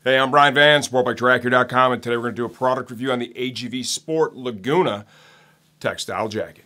Hey, I'm Brian Van, SportbikeTracker.com, and today we're going to do a product review on the AGV Sport Laguna textile jacket.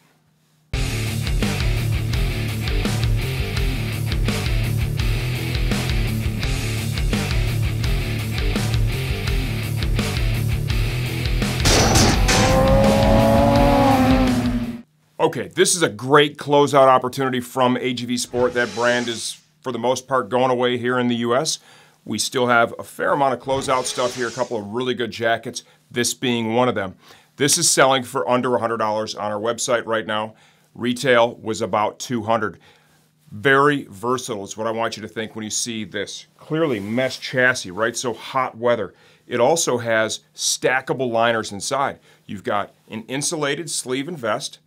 Okay, this is a great closeout opportunity from AGV Sport. That brand is, for the most part, going away here in the U.S. We still have a fair amount of closeout stuff here, a couple of really good jackets, this being one of them. This is selling for under $100 on our website right now. Retail was about $200. Very versatile is what I want you to think when you see this. Clearly mesh chassis, right? So hot weather. It also has stackable liners inside. You've got an insulated sleeve and vest,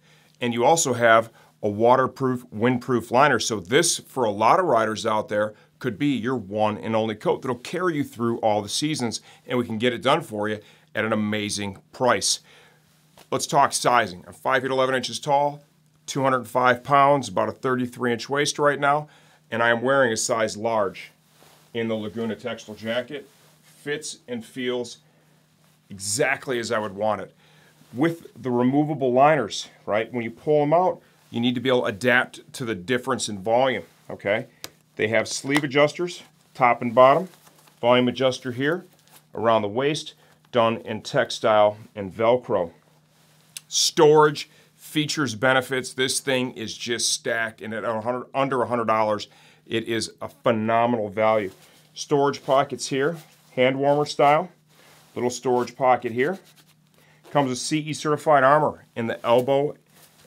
and you also have a waterproof, windproof liner. So this, for a lot of riders out there, could be your one and only coat that'll carry you through all the seasons, and we can get it done for you at an amazing price. Let's talk sizing. I'm 5 feet 11 inches tall, 205 pounds, about a 33-inch waist right now, and I am wearing a size large in the Laguna textile jacket. Fits and feels exactly as I would want it. With the removable liners, right? When you pull them out, you need to be able to adapt to the difference in volume, okay? They have sleeve adjusters, top and bottom, volume adjuster here, around the waist, done in textile and Velcro. Storage, features, benefits, this thing is just stacked, and at under $100, it is a phenomenal value. Storage pockets here, hand warmer style, little storage pocket here. Comes with Seee certified armor in the elbow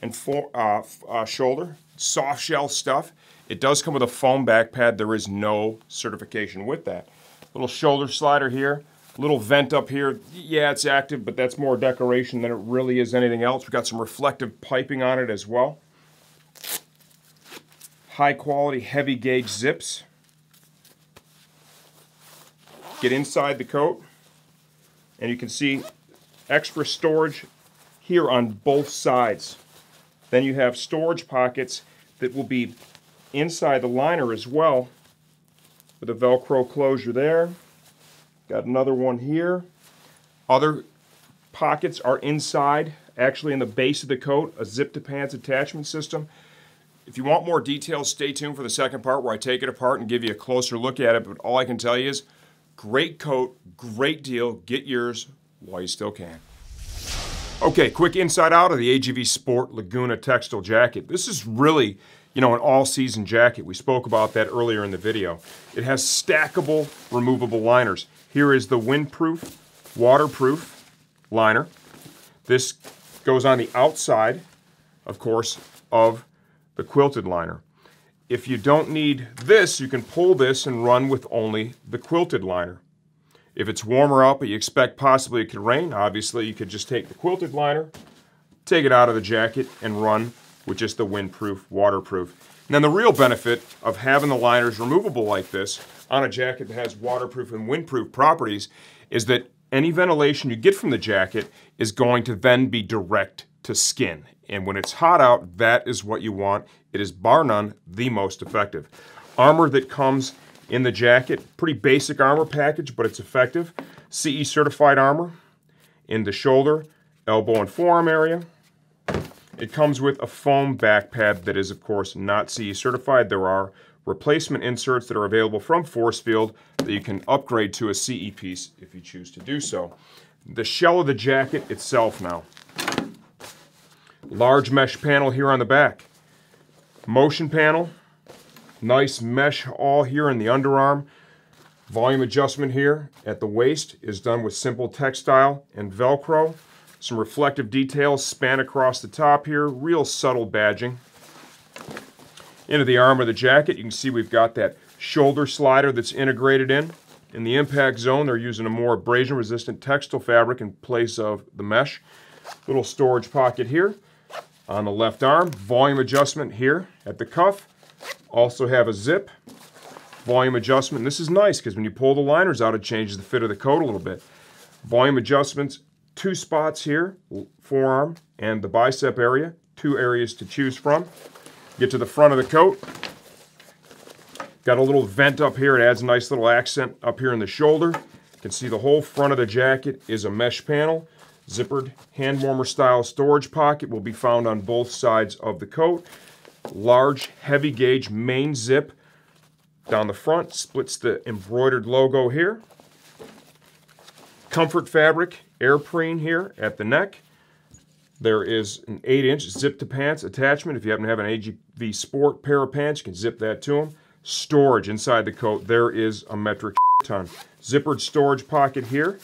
and shoulder, soft shell stuff. It does come with a foam back pad. There is no certification with that. Little shoulder slider here, little vent up here. Yeah, it's active, but that's more decoration than it really is anything else. We've got some reflective piping on it as well. High quality, heavy gauge zips. Get inside the coat, and you can see extra storage here on both sides. Then you have storage pockets that will be inside the liner as well, with a Velcro closure there. Got another one here. Other pockets are inside, actually in the base of the coat, a zip to pants attachment system. If you want more details, stay tuned for the second part where I take it apart and give you a closer look at it, but all I can tell you is, great coat, great deal, get yours while you still can. Okay, quick inside out of the AGV Sport Laguna textile jacket. This is really, an all-season jacket. We spoke about that earlier in the video. It has stackable, removable liners. Here is the windproof, waterproof liner. This goes on the outside, of course, of the quilted liner. If you don't need this, you can pull this and run with only the quilted liner. If it's warmer out, but you expect possibly it could rain, obviously you could just take the quilted liner, take it out of the jacket, and run with just the windproof, waterproof. And then the real benefit of having the liners removable like this on a jacket that has waterproof and windproof properties is that any ventilation you get from the jacket is going to then be direct to skin. And when it's hot out, that is what you want. It is bar none the most effective. Armor that comes in the jacket, pretty basic armor package, but it's effective. Seee certified armor in the shoulder, elbow, and forearm area. It comes with a foam back pad that is, of course, not Seee certified. There are replacement inserts that are available from Force Field that you can upgrade to a Seee piece if you choose to do so. The shell of the jacket itself now. Large mesh panel here on the back. Motion panel. Nice mesh all here in the underarm. Volume adjustment here at the waist is done with simple textile and Velcro. Some reflective details span across the top here. Real subtle badging. Into the arm of the jacket, you can see we've got that shoulder slider that's integrated in. In the impact zone, they're using a more abrasion-resistant textile fabric in place of the mesh. Little storage pocket here on the left arm. Volume adjustment here at the cuff. Also have a zip, volume adjustment. This is nice because when you pull the liners out, it changes the fit of the coat a little bit. Volume adjustments, 2 spots here, forearm and the bicep area, 2 areas to choose from. Get to the front of the coat. Got a little vent up here. It adds a nice little accent up here in the shoulder. You can see the whole front of the jacket is a mesh panel. Zippered hand warmer style storage pocket will be found on both sides of the coat. Large, heavy gauge main zip down the front, splits the embroidered logo here. Comfort fabric, airpreen here at the neck. There is an 8-inch zip to pants attachment. If you happen to have an AGV Sport pair of pants, you can zip that to them. Storage inside the coat, there is a metric ton. Zippered storage pocket here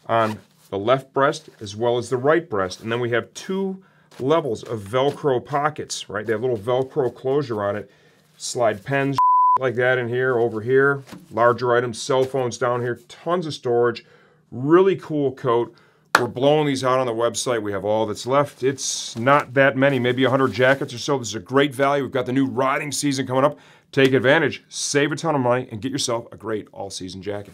on the left breast as well as the right breast. And then we have 2 levels of Velcro pockets, right? They have a little Velcro closure on it. Slide pens like that in here, over here. Larger items, cell phones down here, tons of storage. Really cool coat. We're blowing these out on the website. We have all that's left. It's not that many, maybe 100 jackets or so. This is a great value. We've got the new riding season coming up. Take advantage, save a ton of money, and get yourself a great all-season jacket.